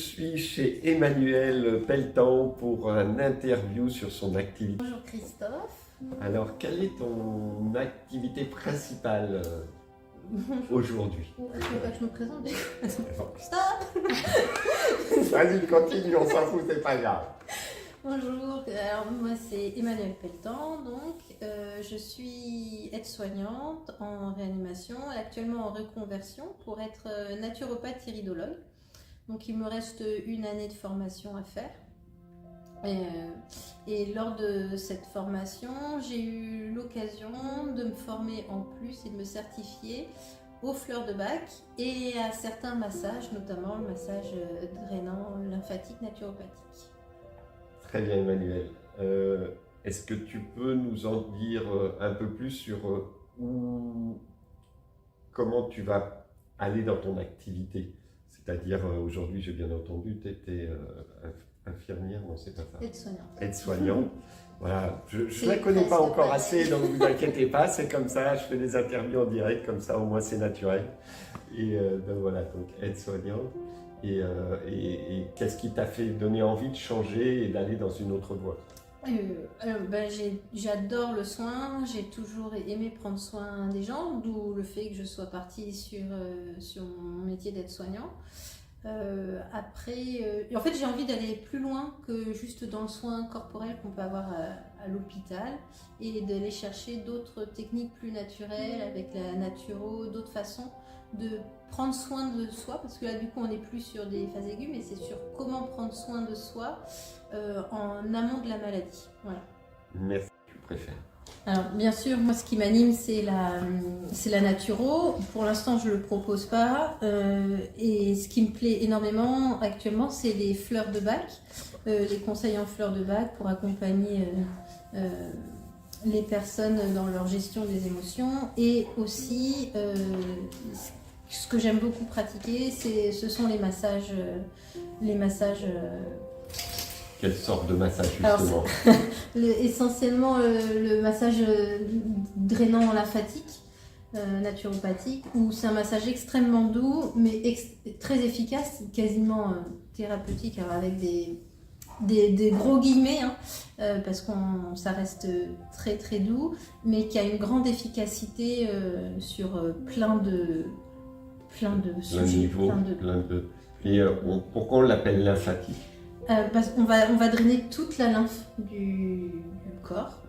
Je suis chez Emmanuelle Pelletan pour un interview sur son activité. Bonjour Christophe. Alors, quelle est ton activité principale aujourd'hui? Tu veux pas que je me présente du coup? Stop. Vas-y, continue, on s'en fout, c'est pas grave. Bonjour, alors moi c'est Emmanuelle Pelletan, donc je suis aide-soignante en réanimation et actuellement en reconversion pour être naturopathe iridologue. Donc il me reste une année de formation à faire. Et lors de cette formation, j'ai eu l'occasion de me former en plus et de me certifier aux fleurs de bac et à certains massages, notamment le massage drainant lymphatique naturopathique. Très bien, Emmanuel. Est-ce que tu peux nous en dire un peu plus sur comment tu vas aller dans ton activité? C'est-à-dire, aujourd'hui, j'ai bien entendu, tu étais infirmière, non, c'est pas ça. Aide-soignante. Aide-soignante. Voilà, je ne la connais pas encore assez, donc ne vous inquiétez pas, c'est comme ça, je fais des interviews en direct, comme ça au moins c'est naturel. Et donc voilà, donc aide-soignante. Et qu'est-ce qui t'a fait donner envie de changer et d'aller dans une autre voie? J'adore le soin, j'ai toujours aimé prendre soin des gens, d'où le fait que je sois partie sur mon métier d'aide-soignant. En fait, j'ai envie d'aller plus loin que juste dans le soin corporel qu'on peut avoir à l'hôpital et d'aller chercher d'autres techniques plus naturelles avec la naturo, d'autres façons de prendre soin de soi, parce que là du coup on n'est plus sur des phases aiguës, mais c'est sur comment prendre soin de soi en amont de la maladie. Voilà. Merci, tu préfères. Alors bien sûr, moi ce qui m'anime c'est la naturo. Pour l'instant je ne le propose pas et ce qui me plaît énormément actuellement c'est les fleurs de bac, les conseils en fleurs de bac pour accompagner les personnes dans leur gestion des émotions. Et aussi ce que j'aime beaucoup pratiquer ce sont les massages Quelle sorte de massage justement? Essentiellement le massage drainant lymphatique, naturopathique, où c'est un massage extrêmement doux, mais très efficace, quasiment thérapeutique, alors avec des gros guillemets, hein, parce que ça reste très très doux, mais qui a une grande efficacité sur plein de sujets. Et pourquoi on l'appelle lymphatique? Parce qu'on va drainer toute la lymphe du corps,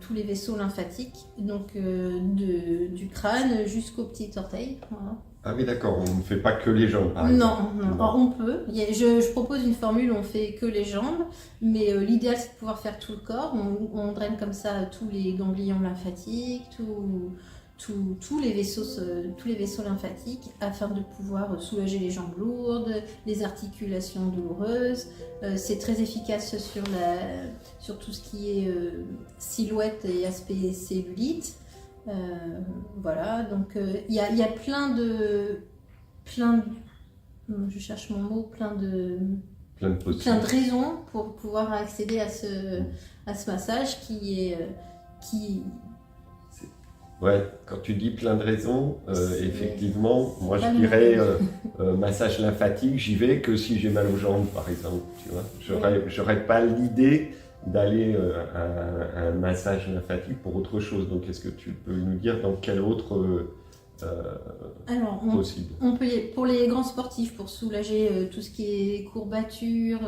tous les vaisseaux lymphatiques, donc du crâne jusqu'au petit orteil. Voilà. Ah oui, d'accord, on ne fait pas que les jambes par exemple. Non. Alors, on peut. Je propose une formule où on fait que les jambes, mais l'idéal c'est de pouvoir faire tout le corps. On draine comme ça tous les ganglions lymphatiques, tous les vaisseaux lymphatiques, afin de pouvoir soulager les jambes lourdes, les articulations douloureuses. C'est très efficace sur tout ce qui est silhouette et aspect cellulite. Voilà, donc il y a plein de, je cherche mon mot, plein de raisons pour pouvoir accéder à ce massage qui Ouais, quand tu dis plein de raisons, effectivement, moi je dirais massage lymphatique, j'y vais que si j'ai mal aux jambes par exemple, tu vois. J'aurais pas l'idée d'aller à un massage lymphatique pour autre chose. Donc est-ce que tu peux nous dire dans quel autre possible? On peut pour les grands sportifs, pour soulager tout ce qui est courbature,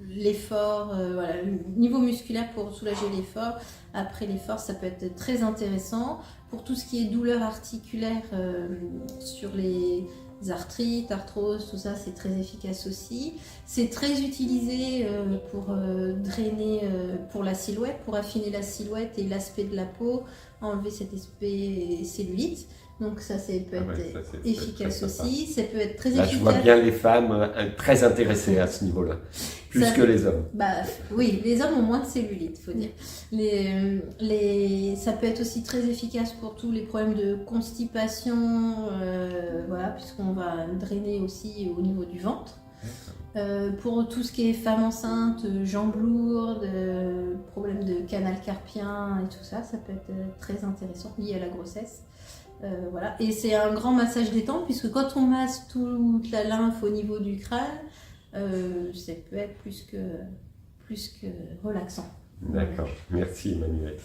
l'effort, voilà, le niveau musculaire pour soulager l'effort. Après l'effort, ça peut être très intéressant. Pour tout ce qui est douleur articulaire sur les arthrites, arthrose, tout ça, c'est très efficace aussi. C'est très utilisé pour drainer, pour la silhouette, pour affiner la silhouette et l'aspect de la peau, enlever cet aspect cellulite. Donc ça peut être efficace aussi. Ça peut être très efficace. Je vois bien les femmes très intéressées à ce niveau-là, plus que les hommes. Oui, les hommes ont moins de cellulite, il faut dire. Ça peut être aussi très efficace pour tous les problèmes de constipation, voilà, puisqu'on va drainer aussi au niveau du ventre. Pour tout ce qui est femme enceinte, jambes lourdes, problèmes de canal carpien et tout ça, ça peut être très intéressant lié à la grossesse. Voilà. Et c'est un grand massage détente, puisque quand on masse toute la lymphe au niveau du crâne, ça peut être plus que relaxant. D'accord, merci Emmanuel.